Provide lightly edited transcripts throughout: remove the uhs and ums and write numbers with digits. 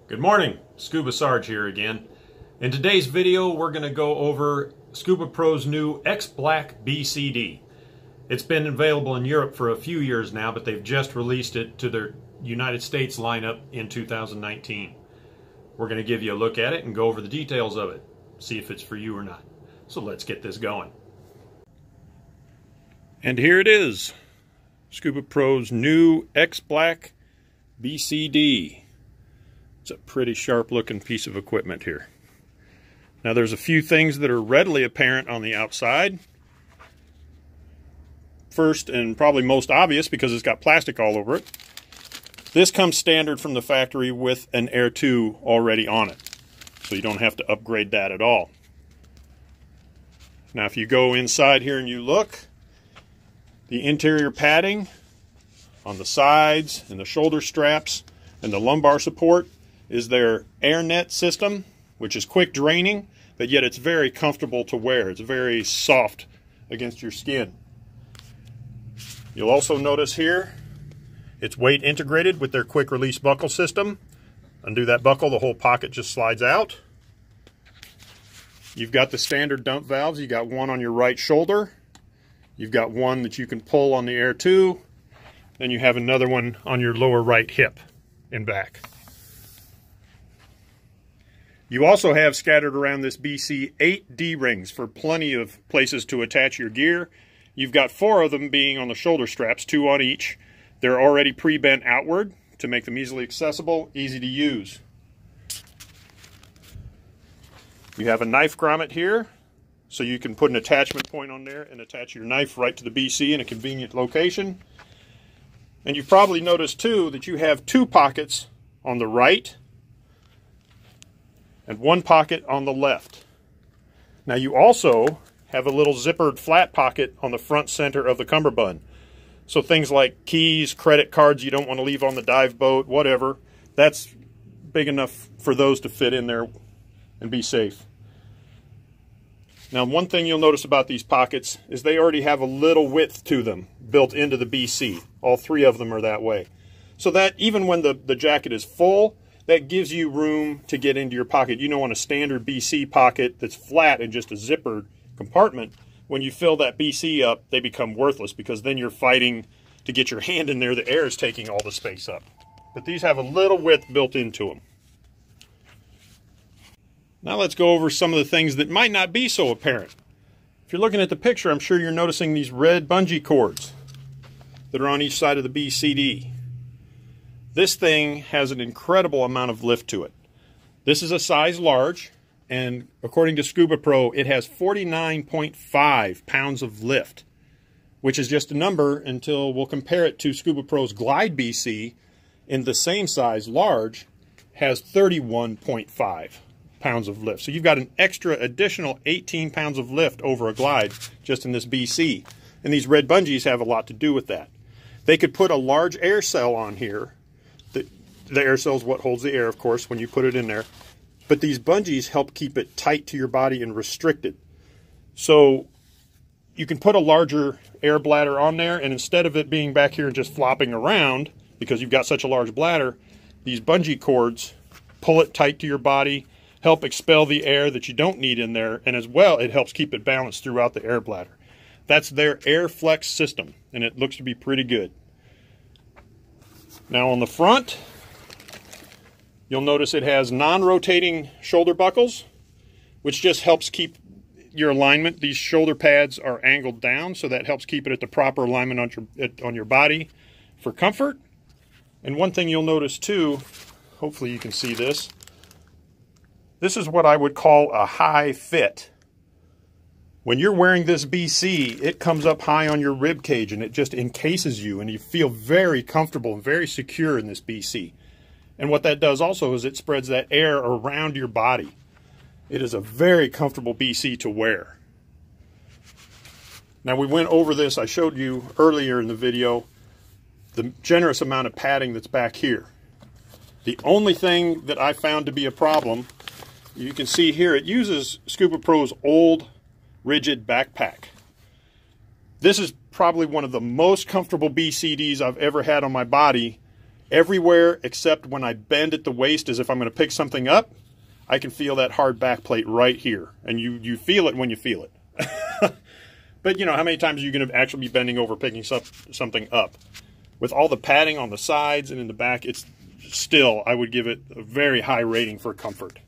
Good morning, Scuba Sarge here again. In today's video we're going to go over Scubapro's new X-Black BCD. It's been available in Europe for a few years now, but they've just released it to their United States lineup in 2019. We're going to give you a look at it and go over the details of it, see if it's for you or not. So let's get this going. And here it is, Scubapro's new X-Black BCD. It's a pretty sharp looking piece of equipment here. Now there's a few things that are readily apparent on the outside. First, and probably most obvious because it's got plastic all over it, this comes standard from the factory with an Air 2 already on it. So you don't have to upgrade that at all. Now if you go inside here and you look, the interior padding on the sides and the shoulder straps and the lumbar support is their AirNet system, which is quick draining, but yet it's very comfortable to wear. It's very soft against your skin. You'll also notice here it's weight integrated with their quick release buckle system. Undo that buckle, the whole pocket just slides out. You've got the standard dump valves. You got one on your right shoulder. You've got one that you can pull on the Air 2. Then you have another one on your lower right hip and back. You also have scattered around this BC 8 D-rings for plenty of places to attach your gear. You've got 4 of them being on the shoulder straps, 2 on each. They're already pre-bent outward to make them easily accessible, easy to use. You have a knife grommet here, so you can put an attachment point on there and attach your knife right to the BC in a convenient location. And you've probably noticed too that you have 2 pockets on the right and 1 pocket on the left. Now you also have a little zippered flat pocket on the front center of the cummerbund. So things like keys, credit cards you don't want to leave on the dive boat, whatever, that's big enough for those to fit in there and be safe. Now one thing you'll notice about these pockets is they already have a little width to them built into the BC. All 3 of them are that way. So that even when the jacket is full, that gives you room to get into your pocket. You know, on a standard BC pocket that's flat and just a zippered compartment, when you fill that BC up, they become worthless because then you're fighting to get your hand in there. The air is taking all the space up. But these have a little width built into them. Now let's go over some of the things that might not be so apparent. If you're looking at the picture, I'm sure you're noticing these red bungee cords that are on each side of the BCD. This thing has an incredible amount of lift to it. This is a size large, and according to Scubapro, it has 49.5 pounds of lift, which is just a number until we'll compare it to Scubapro's Glide BC in the same size large, has 31.5 pounds of lift. So you've got an extra additional 18 pounds of lift over a Glide just in this BC. And these red bungees have a lot to do with that. They could put a large air cell on here. The air cell is what holds the air, of course, when you put it in there. But these bungees help keep it tight to your body and restricted. So you can put a larger air bladder on there, and instead of it being back here and just flopping around, because you've got such a large bladder, these bungee cords pull it tight to your body, help expel the air that you don't need in there, and as well, it helps keep it balanced throughout the air bladder. That's their Air Flex system, and it looks to be pretty good. Now on the front, you'll notice it has non-rotating shoulder buckles, which just helps keep your alignment. These shoulder pads are angled down, so that helps keep it at the proper alignment on your body for comfort. And one thing you'll notice too, hopefully you can see this, this is what I would call a high fit. When you're wearing this BC, it comes up high on your rib cage and it just encases you, and you feel very comfortable and very secure in this BC. And what that does also is it spreads that air around your body. It is a very comfortable BC to wear. Now we went over this, I showed you earlier in the video, the generous amount of padding that's back here. The only thing that I found to be a problem, you can see here, it uses Scubapro's old rigid backpack. This is probably one of the most comfortable BCDs I've ever had on my body, Everywhere except when I bend at the waist as if I'm going to pick something up, I can feel that hard back plate right here. And you feel it when you feel it. But you know, how many times are you going to actually be bending over picking something up? With all the padding on the sides and in the back, it's still, I would give it a very high rating for comfort.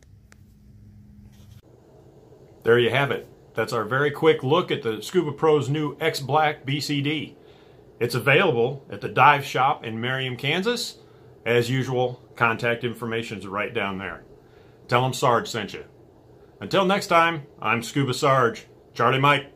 There you have it. That's our very quick look at the Scubapro's new X-Black BCD. It's available at the Dive Shop in Merriam, Kansas. As usual, contact information is right down there. Tell them Sarge sent you. Until next time, I'm Scuba Sarge. Charlie Mike.